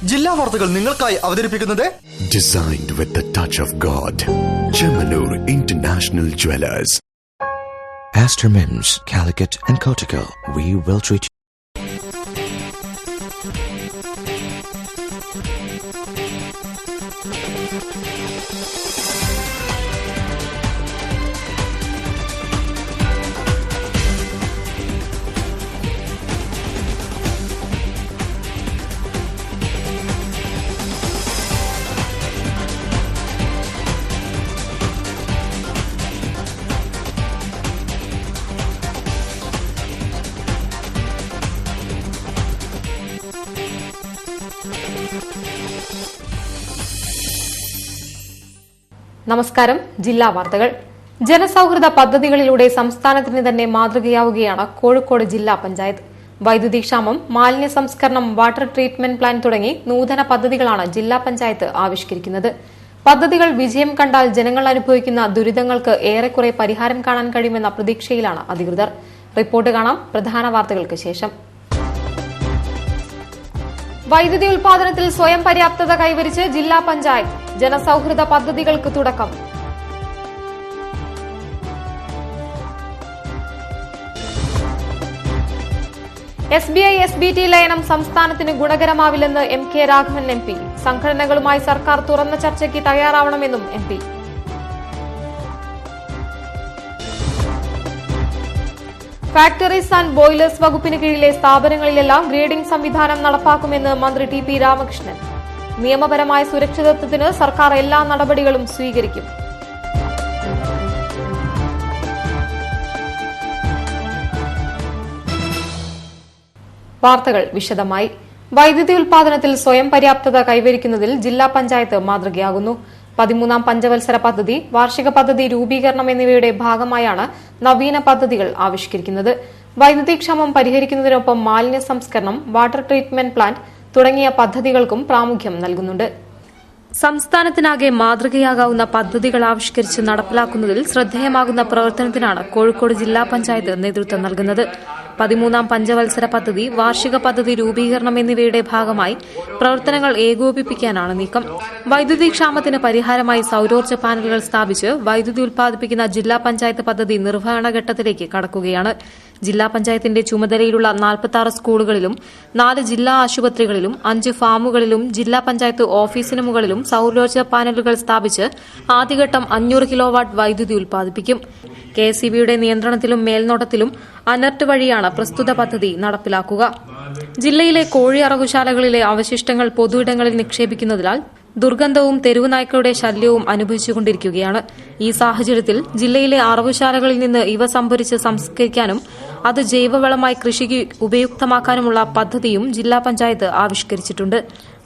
ജില്ലാ വാർത്തകൾ നിങ്ങൾക്കായി അവതരിപ്പിക്കുന്നത് Designed with the touch of God. Chemanur International Jewelers. Astor Mims, Calicut and Kottakkal. We will treat you. നമസ്കാരം. ജില്ലാ വാർത്തകൾ. ജനസൌഹൃദ പദ്ധതികളിലൂടെ സംസ്ഥാനത്തിന് തന്നെ മാതൃകയാവുകയാണ് കോഴിക്കോട് ജില്ലാ പഞ്ചായത്ത്. വൈദ്യുതി ക്ഷാമം, മാലിന്യ സംസ്കരണം, വാട്ടർ ട്രീറ്റ്മെന്റ് പ്ലാന്റ് തുടങ്ങി നൂതന പദ്ധതികളാണ് ജില്ലാ പഞ്ചായത്ത് ആവിഷ്കരിക്കുന്നത്. പദ്ധതികൾ വിജയം കണ്ടാൽ ജനങ്ങൾ അനുഭവിക്കുന്ന ദുരിതങ്ങൾക്ക് ഏറെക്കുറെ പരിഹാരം കാണാൻ കഴിയുമെന്ന പ്രതീക്ഷയിലാണ് അധികൃതർ. റിപ്പോർട്ട് കാണാം പ്രധാന വാർത്തകൾക്ക് ശേഷം. വൈദ്യുതി ഉൽപാദനത്തിൽ സ്വയം പര്യാപ്തത കൈവരിച്ച് ജില്ലാ പഞ്ചായത്ത്. ജനസൌഹൃദ പദ്ധതികൾക്ക് തുടക്കം. SBI SBT ലയനം സംസ്ഥാനത്തിന് ഗുണകരമാവില്ലെന്ന് MK രാഘവൻ MP. സംഘടനകളുമായി സർക്കാർ തുറന്ന ചർച്ചയ്ക്ക് തയ്യാറാവണമെന്നും MP. ഫാക്ടറീസ് ആൻഡ് ബോയിലേഴ്സ് വകുപ്പിന് കീഴിലെ സ്ഥാപനങ്ങളിലെല്ലാം ഗ്രേഡിംഗ് സംവിധാനം നടപ്പാക്കുമെന്ന് മന്ത്രി TP രാമകൃഷ്ണൻ. നിയമപരമായ സുരക്ഷിതത്വത്തിന് സർക്കാർ എല്ലാ നടപടികളും സ്വീകരിക്കും. വാർത്തകൾ വിശദമായി. വൈദ്യുതി ഉൽപാദനത്തിൽ സ്വയം പര്യാപ്തത കൈവരിക്കുന്നതിൽ ജില്ലാ പഞ്ചായത്ത് മാതൃകയാകുന്നു. 13ാം പഞ്ചവത്സര പദ്ധതി, വാർഷിക പദ്ധതി രൂപീകരണം എന്നിവയുടെ ഭാഗമായാണ് നവീന പദ്ധതികൾ ആവിഷ്കരിക്കുന്നത്. വൈദ്യുതി ക്ഷാമം പരിഹരിക്കുന്നതിനൊപ്പം മാലിന്യ സംസ്കരണം, വാട്ടർ ട്രീറ്റ്മെന്റ് പ്ലാന്റ് തുടങ്ങിയ പദ്ധതികൾക്കും പ്രാമുഖ്യം നൽകുന്നുണ്ട്. സംസ്ഥാനത്തിനാകെ മാതൃകയാകാവുന്ന പദ്ധതികൾ ആവിഷ്കരിച്ച് നടപ്പിലാക്കുന്നതിൽ ശ്രദ്ധേയമാകുന്ന പ്രവർത്തനത്തിനാണ് കോഴിക്കോട് ജില്ലാ പഞ്ചായത്ത് നേതൃത്വം നൽകുന്നത്. 13ാം പഞ്ചവത്സര പദ്ധതി, വാർഷിക പദ്ധതി രൂപീകരണം എന്നിവയുടെ ഭാഗമായി പ്രവർത്തനങ്ങൾ ഏകോപിപ്പിക്കാനാണ് നീക്കം. വൈദ്യുതി ക്ഷാമത്തിന് പരിഹാരമായി സൌരോർജ്ജ പാനലുകൾ സ്ഥാപിച്ച് വൈദ്യുതി ഉൽപ്പാദിപ്പിക്കുന്ന ജില്ലാ പഞ്ചായത്ത് പദ്ധതി നിർവഹണഘട്ടത്തിലേക്ക് കടക്കുകയാണ്. ജില്ലാ പഞ്ചായത്തിന്റെ ചുമതലയിലുള്ള 46 സ്കൂളുകളിലും 4 ജില്ലാ ആശുപത്രികളിലും 5 ഫാമുകളിലും ജില്ലാ പഞ്ചായത്ത് ഓഫീസിന് മുകളിലും സൌരോർജ്ജ പാനലുകൾ സ്ഥാപിച്ച് ആദ്യഘട്ടം 500 കിലോവാട്ട് വൈദ്യുതി ഉൽപ്പാദിപ്പിക്കും. KSEBയുടെ നിയന്ത്രണത്തിലും മേൽനോട്ടത്തിലും അനർട്ട് വഴിയാണ് പ്രസ്തുത പദ്ധതി നടപ്പിലാക്കുക. ജില്ലയിലെ കോഴി അറവുശാലകളിലെ അവശിഷ്ടങ്ങൾ പൊതുയിടങ്ങളിൽ നിക്ഷേപിക്കുന്നതിനാൽ ദുർഗന്ധവും തെരുവ് നായ്ക്കളുടെ ശല്യവും അനുഭവിച്ചുകൊണ്ടിരിക്കുകയാണ്. ഈ സാഹചര്യത്തിൽ ജില്ലയിലെ അറവുശാലകളിൽ നിന്ന് ഇവ സംഭരിച്ച് സംസ്കരിക്കാനും അത് ജൈവവളമായി കൃഷിക്ക് ഉപയുക്തമാക്കാനുമുള്ള പദ്ധതിയും ജില്ലാ പഞ്ചായത്ത് ആവിഷ്കരിച്ചിട്ടുണ്ട്.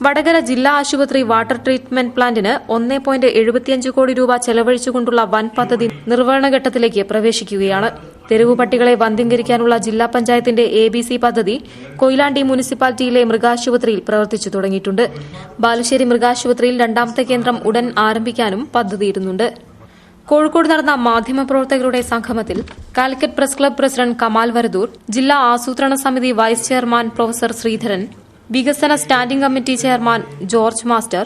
വടകര ജില്ലാ ആശുപത്രി വാട്ടർ ട്രീറ്റ്മെന്റ് പ്ലാന്റിന് 1.75 കോടി രൂപ ചെലവഴിച്ചുകൊണ്ടുള്ള വൻ പദ്ധതി നിർവഹണഘട്ടത്തിലേക്ക് പ്രവേശിക്കുകയാണ്. തെരുവുപട്ടികളെ വന്ധ്യംകരിക്കാനുള്ള ജില്ലാ പഞ്ചായത്തിന്റെ ABC പദ്ധതി കൊയിലാണ്ടി മുനിസിപ്പാലിറ്റിയിലെ മൃഗാശുപത്രിയിൽ പ്രവർത്തിച്ചു തുടങ്ങിയിട്ടുണ്ട്. ബാലുശ്ശേരി മൃഗാശുപത്രിയിൽ 2ാമത്തെ കേന്ദ്രം ഉടൻ ആരംഭിക്കാനും പദ്ധതിയിടുന്നുണ്ട്. കോഴിക്കോട് നടന്ന മാധ്യമപ്രവർത്തകരുടെ സംഗമത്തിൽ Calicut press club president Kamal Varadoor, ജില്ലാ ആസൂത്രണ സമിതി വൈസ് ചെയർമാൻ പ്രൊഫസർ ശ്രീധരൻ, വികസന standing committee chairman George master,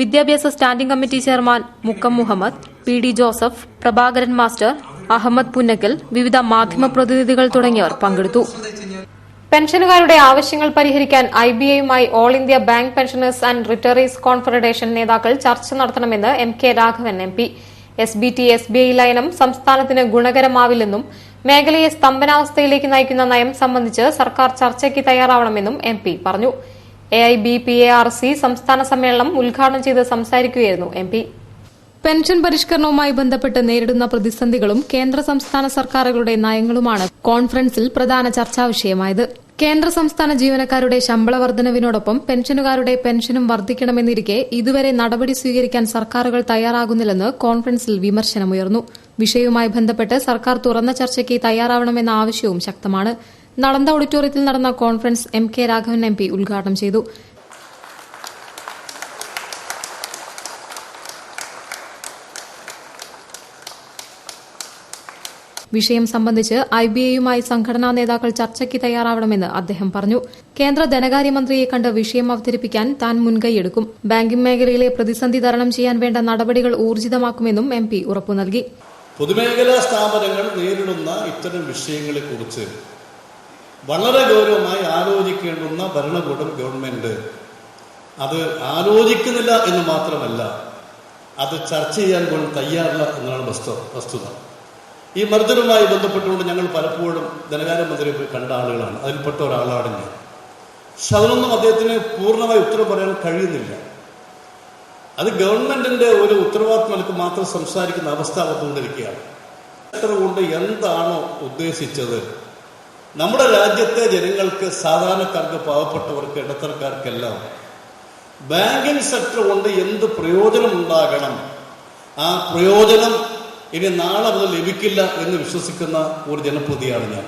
വിദ്യാഭ്യാസ standing committee chairman Mukkam Muhammad, PD Joseph, Prabhakaran master, Ahammed Punnakkal, വിവിധ മാധ്യമപ്രതിനിധികൾ തുടങ്ങിയവർ പങ്കെടുത്തു. പെൻഷനുകാരുടെ ആവശ്യങ്ങൾ പരിഹരിക്കാൻ IBAയുമായി all India bank pensioners and retirees confederation നേതാക്കൾ ചർച്ച നടത്തണമെന്ന് MK Raghavan MP. SBT SBI ലയനം സംസ്ഥാനത്തിന് ഗുണകരമാവില്ലെന്നും മേഖലയെ സ്തംഭനാവസ്ഥയിലേക്ക് നയിക്കുന്ന നയം സംബന്ധിച്ച് സർക്കാർ ചർച്ചയ്ക്ക് തയ്യാറാവണമെന്നും MP പറഞ്ഞു. AIBPARC സംസ്ഥാന സമ്മേളനം ഉദ്ഘാടനം ചെയ്ത് സംസാരിക്കുകയായിരുന്നു MP. പെൻഷൻ പരിഷ്കരണവുമായി ബന്ധപ്പെട്ട് നേരിടുന്ന പ്രതിസന്ധികളും കേന്ദ്ര സംസ്ഥാന സർക്കാരുകളുടെ നയങ്ങളുമാണ് കോൺഫറൻസിൽ പ്രധാന ചർച്ചാ വിഷയമായത്. കേന്ദ്ര സംസ്ഥാന ജീവനക്കാരുടെ ശമ്പള വർധനവിനോടൊപ്പം പെൻഷനുകാരുടെ പെൻഷനും വർദ്ധിക്കണമെന്നിരിക്കെ ഇതുവരെ നടപടി സ്വീകരിക്കാൻ സർക്കാരുകൾ തയ്യാറാകുന്നില്ലെന്ന് കോൺഫറൻസിൽ വിമർശനമുയർന്നു. വിഷയവുമായി ബന്ധപ്പെട്ട് സർക്കാർ തുറന്ന ചർച്ചയ്ക്ക് തയ്യാറാവണമെന്ന ആവശ്യവും ശക്തമാണ്. നളന്ദ ഓഡിറ്റോറിയത്തിൽ നടന്ന കോൺഫറൻസ് MK രാഘവൻ MP ഉദ്ഘാടനം ചെയ്തു. വിഷയം സംബന്ധിച്ച് IBAയുമായി സംഘടനാ നേതാക്കൾ ചർച്ചയ്ക്ക് തയ്യാറാവണമെന്ന് അദ്ദേഹം പറഞ്ഞു. കേന്ദ്ര ധനകാര്യമന്ത്രിയെ കണ്ട് വിഷയം അവതരിപ്പിക്കാൻ താൻ മുൻകൈയെടുക്കും. ബാങ്കിംഗ് മേഖലയിലെ പ്രതിസന്ധി തരണം ചെയ്യാൻ വേണ്ട നടപടികൾ ഊർജിതമാക്കുമെന്നും MP ഉറപ്പു നൽകി. പൊതുമേഖലാ സ്ഥാപനങ്ങൾ നേരിടുന്ന ഇത്തരം വിഷയങ്ങളെക്കുറിച്ച് വളരെ ഗൗരവമായി ആലോചിക്കേണ്ടുന്ന ഭരണകൂടം, ഗവൺമെന്റ് അത് ആലോചിക്കുന്നില്ല എന്ന് മാത്രമല്ല, അത് ചർച്ച ചെയ്യാൻ പോലും തയ്യാറില്ല എന്നാണ് വസ്തുത. ഈ മർദ്ദനവുമായി ബന്ധപ്പെട്ടുകൊണ്ട് ഞങ്ങൾ പലപ്പോഴും ധനകാര്യമന്ത്രിയെ പോയി കണ്ട ആളുകളാണ്. അതിൽപ്പെട്ട ഒരാളാണ് ഞാൻ. പക്ഷെ അതിനൊന്നും അദ്ദേഹത്തിന് പൂർണ്ണമായി ഉത്തരം പറയാൻ കഴിയുന്നില്ല. അത് ഗവൺമെന്റിന്റെ ഒരു ഉത്തരവാദിത്വം മാത്രം സംസാരിക്കുന്ന അവസ്ഥ വന്നുകൊണ്ടിരിക്കുകയാണ്. കൊണ്ട് എന്താണോ ഉദ്ദേശിച്ചത്, നമ്മുടെ രാജ്യത്തെ ജനങ്ങൾക്ക്, സാധാരണക്കാർക്ക്, പാവപ്പെട്ടവർക്ക്, ഇടത്തരക്കാർക്കെല്ലാം ബാങ്കിങ് സെക്ടർ കൊണ്ട് എന്ത് പ്രയോജനം ഉണ്ടാകണം, ആ പ്രയോജനം ഇനി നാളെ മുതൽ ലഭിക്കില്ല എന്ന് വിശ്വസിക്കുന്ന ഒരു ജനപ്രതിയാണ് ഞാൻ.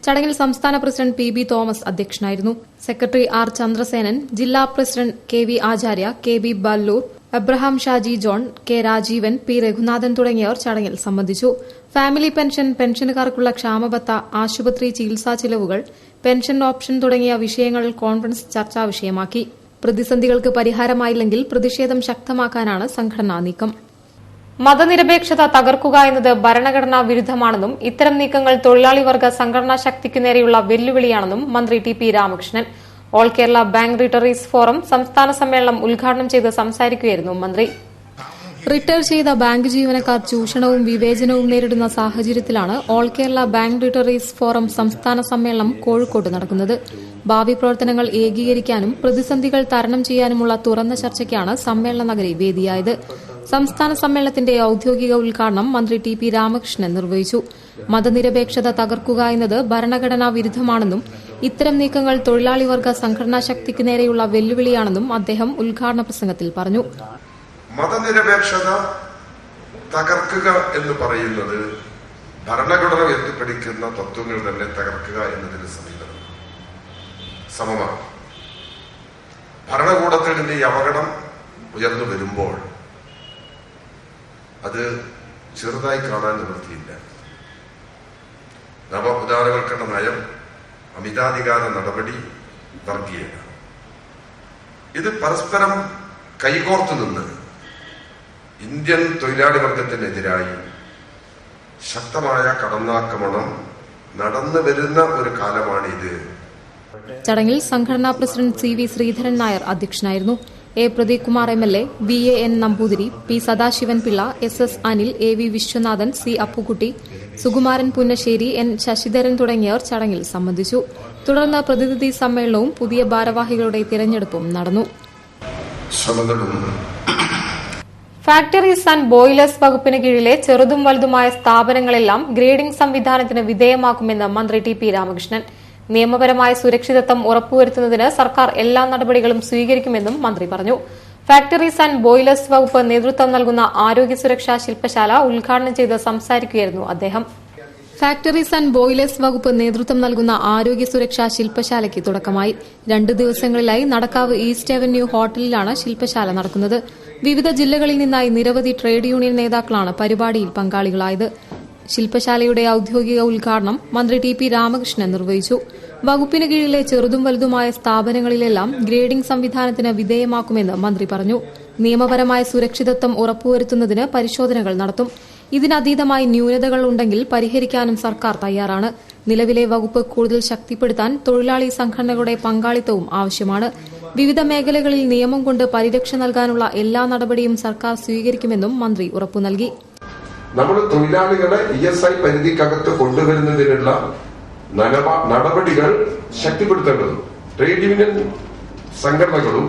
ചടങ്ങിൽ സംസ്ഥാന പ്രസിഡന്റ് PB തോമസ് അധ്യക്ഷനായിരുന്നു. സെക്രട്ടറി R ചന്ദ്രസേനൻ, ജില്ലാ president KV Acharya, KB Ballur, Abraham Shaji John, K Rajeevan, P Raghunathan തുടങ്ങിയവർ ചടങ്ങിൽ സംബന്ധിച്ചു. ഫാമിലി പെൻഷൻ, പെൻഷനുകാർക്കുള്ള ക്ഷാമബത്ത, ആശുപത്രി ചികിത്സാ ചെലവുകൾ, പെൻഷൻ ഓപ്ഷൻ തുടങ്ങിയ വിഷയങ്ങൾ കോൺഫറൻസ് ചർച്ചാ വിഷയമാക്കി. പ്രതിസന്ധികൾക്ക് പരിഹാരമായില്ലെങ്കിൽ പ്രതിഷേധം ശക്തമാക്കാനാണ് സംഘടനാ നീക്കം. മതനിരപേക്ഷത തകർക്കുക എന്നത് ഭരണഘടനാ വിരുദ്ധമാണെന്നും ഇത്തരം നീക്കങ്ങൾ തൊഴിലാളി വർഗ സംഘടനാ ശക്തിക്കു നേരെയുള്ള വെല്ലുവിളിയാണെന്നും മന്ത്രി TP Ramakrishnan all Kerala bank retirees forum സംസ്ഥാന സമ്മേളനം ഉദ്ഘാടനം ചെയ്ത് സംസാരിക്കുകയായിരുന്നു മന്ത്രി. റിട്ടയർ ചെയ്ത ബാങ്ക് ജീവനക്കാർ ചൂഷണവും വിവേചനവും നേരിടുന്ന സാഹചര്യത്തിലാണ് all Kerala bank retirees forum സംസ്ഥാന സമ്മേളനം കോഴിക്കോട്ട് നടക്കുന്നത്. ഭാവി പ്രവർത്തനങ്ങൾ ഏകീകരിക്കാനും പ്രതിസന്ധികൾ തരണം ചെയ്യാനുമുള്ള തുറന്ന ചർച്ചയ്ക്കാണ് സമ്മേളന നഗരി വേദിയായത്. സംസ്ഥാന സമ്മേളനത്തിന്റെ ഔദ്യോഗിക ഉദ്ഘാടനം മന്ത്രി TP രാമകൃഷ്ണൻ നിർവഹിച്ചു. മതനിരപേക്ഷത തകർക്കുക എന്നത് ഭരണഘടനാ വിരുദ്ധമാണെന്നും ഇത്തരം നീക്കങ്ങൾ തൊഴിലാളി വർഗ സംഘടനാ ശക്തിക്ക് നേരെയുള്ള വെല്ലുവിളിയാണെന്നും അദ്ദേഹം ഉദ്ഘാടന പ്രസംഗത്തിൽ പറഞ്ഞു. മതനിരപേക്ഷത തകർക്കുക എന്ന് പറയുന്നത് ഭരണഘടന ഉയർത്തിപ്പിടിക്കുന്ന തത്വങ്ങൾ തന്നെ തകർക്കുക എന്നതിന് സമമാണ്. ഭരണകൂടത്തിൽ നിന്ന് ഈ അപകടം ഉയർന്നു വരുമ്പോൾ അത് ചെറുതായി കാണാൻ നിവൃത്തിയില്ല. നവ ഉദാരവൽക്കരണ നയം, അമിതാധികാര നടപടി, വർഗീയത, ഇത് പരസ്പരം കൈകോർത്തു നിന്ന് ഇന്ത്യൻ തൊഴിലാളി വർഗത്തിനെതിരായി ശക്തമായ കടന്നാക്രമണം നടന്നു വരുന്ന ഒരു കാലമാണിത്. ചടങ്ങിൽ സംഘടനാ പ്രസിഡന്റ് CV ശ്രീധരൻ നായർ അധ്യക്ഷനായിരുന്നു. A Pradeep Kumar MLA, VAN Namboothiri, P Sadasivan Pillai, SS Anil, AV Viswanathan, C Appukutty, Sukumaran Punnassery, N Sasidharan തുടങ്ങിയവർ ചടങ്ങിൽ സംബന്ധിച്ചു. തുടർന്ന് പ്രതിനിധി സമ്മേളനവും പുതിയ ഭാരവാഹികളുടെ തിരഞ്ഞെടുപ്പും നടന്നു. ഫാക്ടറീസ് ആൻഡ് ബോയിലേഴ്സ് വകുപ്പിന് കീഴിലെ ചെറുതും വലുതുമായ സ്ഥാപനങ്ങളെല്ലാം ഗ്രേഡിംഗ് സംവിധാനത്തിന് വിധേയമാക്കുമെന്ന് മന്ത്രി TP രാമകൃഷ്ണൻ. നിയമപരമായ സുരക്ഷിതത്വം ഉറപ്പുവരുത്തുന്നതിന് സർക്കാർ എല്ലാ നടപടികളും സ്വീകരിക്കുമെന്നും മന്ത്രി പറഞ്ഞു. ഫാക്ടറീസ് ആൻഡ് ബോയിലേഴ്സ് വകുപ്പ് നേതൃത്വം നൽകുന്ന ആരോഗ്യ സുരക്ഷാ ശില്പശാല ഉദ്ഘാടനം ചെയ്ത് സംസാരിക്കുകയായിരുന്നു അദ്ദേഹം. ഫാക്ടറീസ് ആൻഡ് ബോയിലേഴ്സ് വകുപ്പ് നേതൃത്വം നൽകുന്ന ആരോഗ്യ സുരക്ഷാ ശില്പശാലയ്ക്ക് തുടക്കമായി. 2 ദിവസങ്ങളിലായി നടക്കാവ് ഈസ്റ്റ് അവന്യൂ ഹോട്ടലിലാണ് ശില്പശാല നടക്കുന്നത്. വിവിധ ജില്ലകളിൽ നിന്നായി നിരവധി ട്രേഡ് യൂണിയൻ നേതാക്കളാണ് പരിപാടിയിൽ പങ്കാളികളായത്. ശില്പശാലയുടെ ഔദ്യോഗിക ഉദ്ഘാടനം മന്ത്രി TP രാമകൃഷ്ണൻ നിർവഹിച്ചു. വകുപ്പിന് കീഴിലെ ചെറുതും വലുതുമായ സ്ഥാപനങ്ങളിലെല്ലാം ഗ്രേഡിംഗ് സംവിധാനത്തിന് വിധേയമാക്കുമെന്ന് മന്ത്രി പറഞ്ഞു. നിയമപരമായ സുരക്ഷിതത്വം ഉറപ്പുവരുത്തുന്നതിന് പരിശോധനകൾ നടത്തും. ഇതിനതീതമായി ന്യൂനതകൾ ഉണ്ടെങ്കിൽ പരിഹരിക്കാനും സർക്കാർ തയ്യാറാണ്. നിലവിലെ വകുപ്പ് കൂടുതൽ ശക്തിപ്പെടുത്താൻ തൊഴിലാളി സംഘടനകളുടെ പങ്കാളിത്തവും ആവശ്യമാണ്. വിവിധ മേഖലകളിൽ നിയമം കൊണ്ട് പരിരക്ഷ നൽകാനുള്ള എല്ലാ നടപടിയും സർക്കാർ സ്വീകരിക്കുമെന്നും മന്ത്രി ഉറപ്പു നൽകി. നമ്മൾ തൊഴിലാളികളെ ESI പരിധിക്കകത്ത് കൊണ്ടുവരുന്നതിനുള്ള നടപടികൾ ശക്തിപ്പെടുത്തേണ്ടതും ട്രേഡ് യൂണിയൻ സംഘടനകളും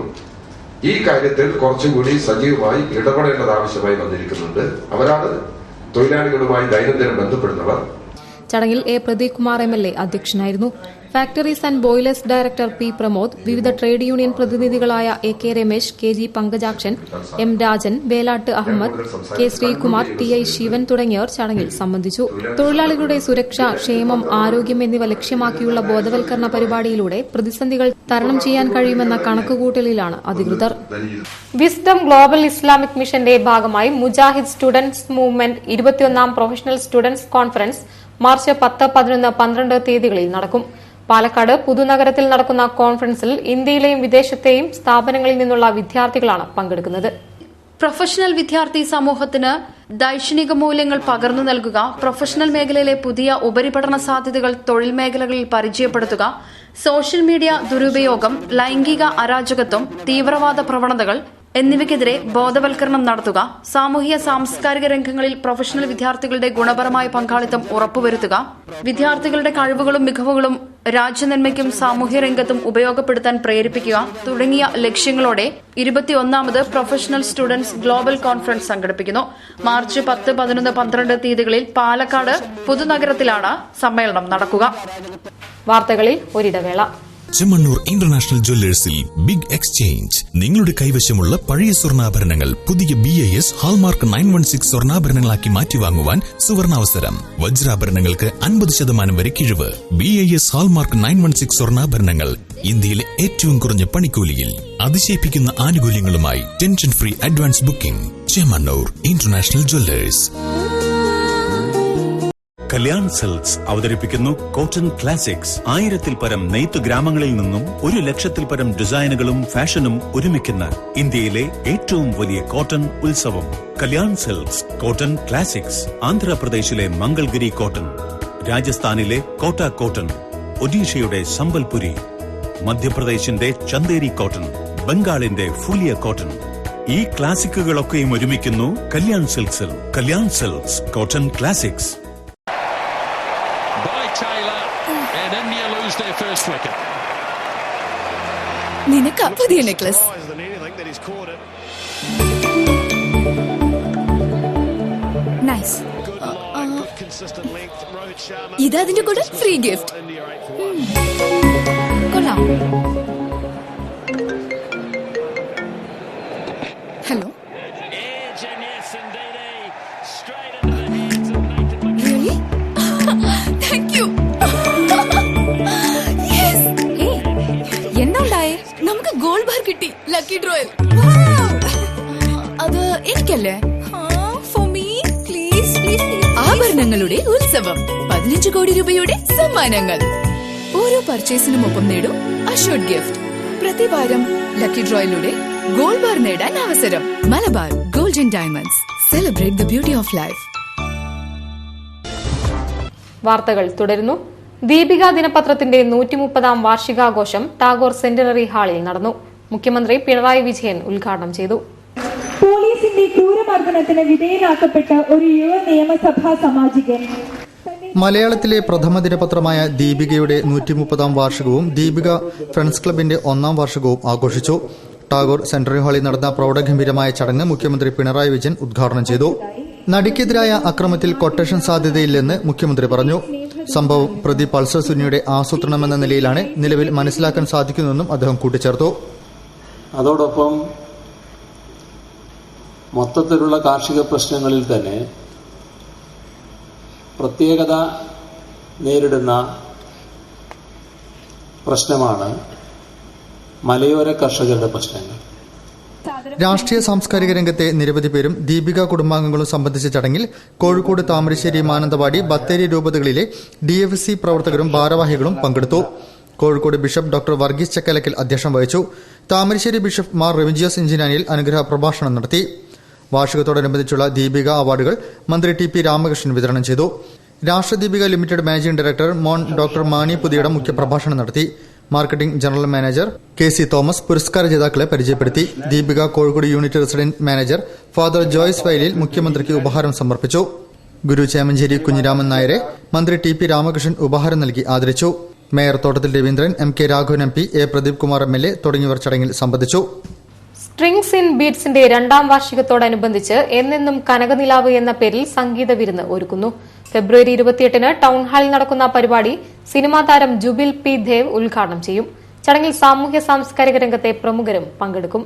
ഈ കാര്യത്തിൽ കുറച്ചും കൂടി സജീവമായി ഇടപെടേണ്ടത് ആവശ്യമായി വന്നിരിക്കുന്നുണ്ട്. അവരാണ് തൊഴിലാളികളുമായി ദൈനംദിനം ബന്ധപ്പെടുന്നവർ. ചടങ്ങിൽ A പ്രദീപ് കുമാർ MLA അധ്യക്ഷനായിരുന്നു. Factories and boilers director P Pramod, വിവിധ ട്രേഡ് യൂണിയൻ പ്രതിനിധികളായ AK Ramesh, KG Pankajakshan, M Rajan, Velatt Ahammed, K Sreekumar, TI Sivan തുടങ്ങിയവർ ചടങ്ങിൽ സംബന്ധിച്ചു. തൊഴിലാളികളുടെ സുരക്ഷ, ക്ഷേമം, ആരോഗ്യം എന്നിവ ലക്ഷ്യമാക്കിയുള്ള ബോധവൽക്കരണ പരിപാടിയിലൂടെ പ്രതിസന്ധികൾ തരണം ചെയ്യാൻ കഴിയുമെന്ന കണക്കുകൂട്ടലിലാണ് അധികൃതർ. വിസ്ഡം ഗ്ലോബൽ ഇസ്ലാമിക് മിഷന്റെ ഭാഗമായി Mujahid students movement 21ാം professional students conference March 10, 11, 12 തീയതികളിൽ നടക്കും. പാലക്കാട് പുതുനഗരത്തിൽ നടക്കുന്ന കോൺഫറൻസിൽ ഇന്ത്യയിലെയും വിദേശത്തെയും സ്ഥാപനങ്ങളിൽ നിന്നുള്ള വിദ്യാർത്ഥികളാണ് പങ്കെടുക്കുന്നത്. പ്രൊഫഷണൽ വിദ്യാർത്ഥി സമൂഹത്തിന് ദൈക്ഷണിക മൂല്യങ്ങൾ പകർന്നു നൽകുക, പ്രൊഫഷണൽ മേഖലയിലെ പുതിയ ഉപരിപഠന സാധ്യതകൾ തൊഴിൽ മേഖലകളിൽ പരിചയപ്പെടുത്തുക, സോഷ്യൽ മീഡിയ ദുരുപയോഗം, ലൈംഗിക അരാജകത്വം, തീവ്രവാദ പ്രവണതകൾ എന്നിവയ്ക്കെതിരെ ബോധവൽക്കരണം നടത്തുക, സാമൂഹിക സാംസ്കാരിക രംഗങ്ങളിൽ പ്രൊഫഷണൽ വിദ്യാർത്ഥികളുടെ ഗുണപരമായ പങ്കാളിത്തം ഉറപ്പുവരുത്തുക, വിദ്യാർത്ഥികളുടെ കഴിവുകളും മികവുകളും രാജ്യനന്മയ്ക്കും സാമൂഹ്യ രംഗത്തും ഉപയോഗപ്പെടുത്താൻ പ്രേരിപ്പിക്കുക തുടങ്ങിയ ലക്ഷ്യങ്ങളോടെ 21ാമത് പ്രൊഫഷണൽ സ്റ്റുഡന്റ്സ് ഗ്ലോബൽ കോൺഫറൻസ് സംഘടിപ്പിക്കുന്നു. മാർച്ച് 10, 11, 12 തീയതികളിൽ പാലക്കാട് പുതുനഗരത്തിലാണ് സമ്മേളനം നടക്കുക. വാർത്തകളിൽ ഒരിടവേള. ചെമ്മണ്ണൂർ ഇന്റർനാഷണൽ ജ്വല്ലേഴ്സിൽ ബിഗ് എക്സ്ചേഞ്ച്. നിങ്ങളുടെ കൈവശമുള്ള പഴയ സ്വർണ്ണാഭരണങ്ങൾ പുതിയ BIS ഹാൾമാർക്ക് 916 സ്വർണ്ണാഭരണങ്ങളാക്കി മാറ്റിവാങ്ങുവാൻ സുവർണാവസരം. വജ്രാഭരണങ്ങൾക്ക് 50% വരെ കിഴിവ്. BIS ഹാൾമാർക്ക് 916 സ്വർണ്ണാഭരണങ്ങൾ ഇന്ത്യയിലെ ഏറ്റവും കുറഞ്ഞ പണിക്കൂലിയിൽ അതിശയിപ്പിക്കുന്ന ആനുകൂല്യങ്ങളുമായി tension free advance booking. Chemmanur international jewellers. Kalyan silks അവതരിപ്പിക്കുന്നു കോട്ടൺ ക്ലാസിക്സ്. 1000-ൽ പരം നെയ്ത്ത് ഗ്രാമങ്ങളിൽ നിന്നും 100,000-ൽ പരം ഡിസൈനുകളും ഫാഷനും ഒരുമിക്കുന്ന ഇന്ത്യയിലെ ഏറ്റവും വലിയ കോട്ടൺ ഉത്സവം. Kalyan silks cotton classics. ആന്ധ്രാപ്രദേശിലെ മംഗൾഗിരി കോട്ടൺ, രാജസ്ഥാനിലെ കോട്ട കോട്ടൺ, ഒഡീഷയുടെ സംബൽപുരി, മധ്യപ്രദേശിന്റെ ചന്ദേരി കോട്ടൺ, ബംഗാളിന്റെ ഫുലിയ കോട്ടൺ. ഈ ക്ലാസിക്കുകളൊക്കെയും ഒരുമിക്കുന്നു കല്യാൺ സിൽക്സിൽ. Kalyan silks cotton classics. നിനക്ക് പുതിയ നെക്ലസ്. നൈസ്. ഇതതിന്റെ കൂടെ ഫ്രീ ഗിഫ്റ്റ്. കൊള്ളാം. ഹലോ. Really? Thank you. എന്താണ്ടായേ? നമുക്ക് ഗോൾഡ് ബാർ കിട്ടി. ലക്കി ഡ്രോയിൽ. അത് എനിക്കല്ലേ? For me please please. ആഭരണങ്ങളുടെ ഉത്സവം. 15 കോടി രൂപയുടെ സമ്മാനങ്ങൾ. ഓരോ പർച്ചേസിനും ഒപ്പം നേടും assured gift. പ്രതിവാരം lucky ഡ്രോയിലൂടെ gold bar നേടാൻ അവസരം. Malabar golden diamonds. Celebrate the beauty of life. വാർത്തകൾ തുടരുന്നു. ദീപിക ദിനപത്രത്തിന്റെ 130ാം വാർഷികാഘോഷം ടാഗോർ സെന്റിനറി ഹാളിൽ നടന്നു. മുഖ്യമന്ത്രി പിണറായി വിജയൻ ഉദ്ഘാടനം ചെയ്തു. പോലീസിന്റെ ക്രൂരമർദ്ദനത്തിന് വിധേയനാക്കപ്പെട്ട ഒരു യുവ നിയമസഭാ സാമാജികൻ. മലയാളത്തിലെ പ്രഥമ ദിനപത്രമായ ദീപികയുടെ 130ാം വാർഷികവും ദീപിക ഫ്രണ്ട്സ് ക്ലബിന്റെ 1ാം വാർഷികവും ആഘോഷിച്ചു. ടാഗോർ സെന്റിനറി ഹാളിൽ നടന്ന പ്രൌഢഗംഭീരമായ ചടങ്ങ് മുഖ്യമന്ത്രി പിണറായി വിജയൻ ഉദ്ഘാടനം ചെയ്തു. നടിക്കെതിരായ അക്രമത്തിൽ കൊട്ടേഷൻ സാധ്യതയില്ലെന്ന് മുഖ്യമന്ത്രി പറഞ്ഞു. സംഭവം പ്രതി പൾസർ സുനിയുടെ ആസൂത്രണമെന്ന നിലയിലാണ് നിലവിൽ മനസ്സിലാക്കാൻ സാധിക്കുന്നതെന്നും അദ്ദേഹം കൂട്ടിച്ചേർത്തു. അതോടൊപ്പം മൊത്തത്തിലുള്ള കാർഷിക പ്രശ്നങ്ങളിൽ തന്നെ പ്രത്യേകത നേരിടുന്ന പ്രശ്നമാണ് മലയോര കർഷകരുടെ പ്രശ്നങ്ങൾ. രാഷ്ട്രീയ സാംസ്കാരിക രംഗത്തെ നിരവധി പേരും ദീപിക കുടുംബാംഗങ്ങളും സംബന്ധിച്ച ചടങ്ങിൽ കോഴിക്കോട്, താമരശ്ശേരി, മാനന്തവാടി, ബത്തേരി രൂപതകളിലെ DFC പ്രവർത്തകരും ഭാരവാഹികളും പങ്കെടുത്തു. കോഴിക്കോട് ബിഷപ്പ് ഡോക്ടർ വർഗീസ് ചക്കലക്കൽ അധ്യക്ഷം വഹിച്ചു. താമരശ്ശേരി ബിഷപ്പ് മാർ റെവിജിയോസ് ഇഞ്ചിനാനിയിൽ അനുഗ്രഹ പ്രഭാഷണം നടത്തി. വാർഷികത്തോടനുബന്ധിച്ചുള്ള ദീപിക അവാർഡുകൾ മന്ത്രി TP രാമകൃഷ്ണൻ വിതരണം ചെയ്തു. രാഷ്ട്രദീപിക ലിമിറ്റഡ് മാനേജിംഗ് ഡയറക്ടർ മോൺ ഡോക്ടർ മാണി പുതിയടം മുഖ്യപ്രഭാഷണം നടത്തി. Marketing general manager KC Thomas പുരസ്കാര ജേതാക്കളെ പരിചയപ്പെടുത്തി. Deepika Kozhikode unit resident manager father Joyce Vayalil മുഖ്യമന്ത്രിക്ക് ഉപഹാരം സമർപ്പിച്ചു. ഗുരു ചേമഞ്ചേരി കുഞ്ഞിരാമൻ നായരെ മന്ത്രി TP രാമകൃഷ്ണൻ ഉപഹാരം നൽകി ആദരിച്ചു. Mayor Thottathil Raveendran, MK Raghavan MP, A Pradeep Kumar MLA തുടങ്ങിയവർ ചടങ്ങിൽ സംബന്ധിച്ചു. സ്ട്രിങ്സ് ഇൻ ബീറ്റ്സിന്റെ 2ാം വാർഷികത്തോടനുബന്ധിച്ച് എന്നെന്നും കനകനിലാവ് എന്ന പേരിൽ സംഗീത വിരുന്ന് ഒരുക്കുന്നു. ഫെബ്രുവരി 28-ന് ടൌൺ ഹാളിൽ നടക്കുന്ന പരിപാടി സിനിമാ താരം ജുബിൽ P ദേവ് ഉദ്ഘാടനം ചെയ്യും. ചടങ്ങിൽ സാമൂഹ്യ സാംസ്കാരിക രംഗത്തെ പ്രമുഖരും പങ്കെടുക്കും.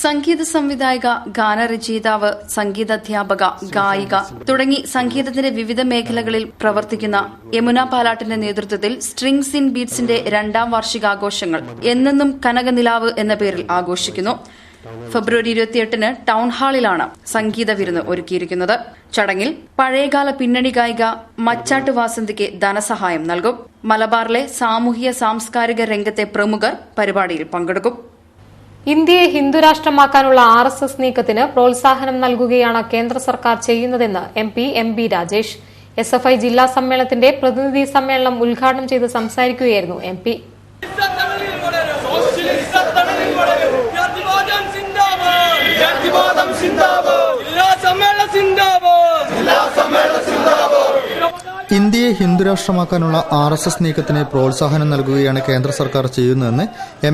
സംഗീത സംവിധായക, ഗാനരചയിതാവ്, സംഗീതാധ്യാപക, ഗായിക തുടങ്ങി സംഗീതത്തിന്റെ വിവിധ മേഖലകളിൽ പ്രവർത്തിക്കുന്ന യമുന പാലാട്ടിന്റെ നേതൃത്വത്തിൽ സ്ട്രിങ്സ് ഇൻ ബീറ്റ്സിന്റെ 2ാം വാർഷികാഘോഷങ്ങൾ എന്നെന്നും കനകനിലാവ് എന്ന പേരിൽ ആഘോഷിക്കുന്നു. ഫെബ്രുവരി 28-ന് ടൌൺ ഹാളിലാണ് സംഗീത വിരുന്ന് ഒരുക്കിയിരിക്കുന്നത്. ചടങ്ങിൽ പഴയകാല പിന്നണി ഗായിക മച്ചാട്ട് വാസന്തിക്ക് ധനസഹായം നൽകും. മലബാറിലെ സാമൂഹ്യ സാംസ്കാരിക രംഗത്തെ പ്രമുഖർ പരിപാടിയിൽ പങ്കെടുക്കും. ഇന്ത്യയെ ഹിന്ദുരാഷ്ട്രമാക്കാനുള്ള RSS നീക്കത്തിന് പ്രോത്സാഹനം നൽകുകയാണ് കേന്ദ്ര സർക്കാർ ചെയ്യുന്നതെന്ന് MP MB രാജേഷ്. SFI ജില്ലാ സമ്മേളനത്തിന്റെ പ്രതിനിധി സമ്മേളനം ഉദ്ഘാടനം ചെയ്ത് സംസാരിക്കുകയായിരുന്നു MP. ഇന്ത്യയെ ഹിന്ദുരാഷ്ട്രമാക്കാനുള്ള RSS നീക്കത്തിന് പ്രോത്സാഹനം നൽകുകയാണ് കേന്ദ്ര സർക്കാർ ചെയ്യുന്നതെന്ന്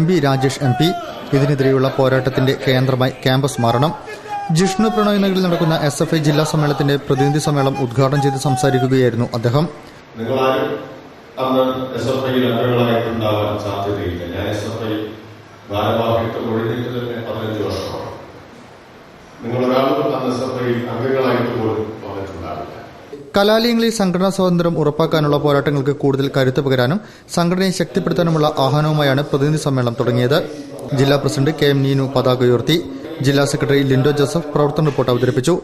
MB രാജേഷ് MP. ഇതിനെതിരെയുള്ള പോരാട്ടത്തിന്റെ കേന്ദ്രമായി ക്യാമ്പസ് മാറണം. ജിഷ്ണു പ്രണോയ് നഗറിൽ നടക്കുന്ന SFI ജില്ലാ സമ്മേളനത്തിന്റെ പ്രതിനിധി സമ്മേളനം ഉദ്ഘാടനം ചെയ്ത് സംസാരിക്കുകയായിരുന്നു അദ്ദേഹം. നിങ്ങളാരും അന്ന് SFI അംഗങ്ങളായിട്ടുണ്ടാവാൻ സാധ്യതയില്ല. ഞാൻ SFI ഭാരവാഹിത്വം ഒഴിഞ്ഞിട്ട് തന്നെ 15 വർഷമാണ്. നിങ്ങളൊരാളും അന്ന് SFI അംഗങ്ങളായിട്ട് പോലും വന്നിട്ടുണ്ടാവില്ല. കലാലയങ്ങളിൽ സംഘടനാ സ്വാതന്ത്ര്യം ഉറപ്പാക്കാനുള്ള പോരാട്ടങ്ങൾക്ക് കൂടുതൽ കരുത്ത് പകരാനും സംഘടനയെ ശക്തിപ്പെടുത്താനുമുള്ള ആഹ്വാനവുമായാണ് പ്രതിനിധി സമ്മേളനം തുടങ്ങിയത്. ജില്ലാ പ്രസിഡന്റ് KM നീനു പതാക ഉയർത്തി. ജില്ലാ സെക്രട്ടറി ലിൻഡോ ജോസഫ് പ്രവർത്തന റിപ്പോർട്ട് അവതരിപ്പിച്ചു.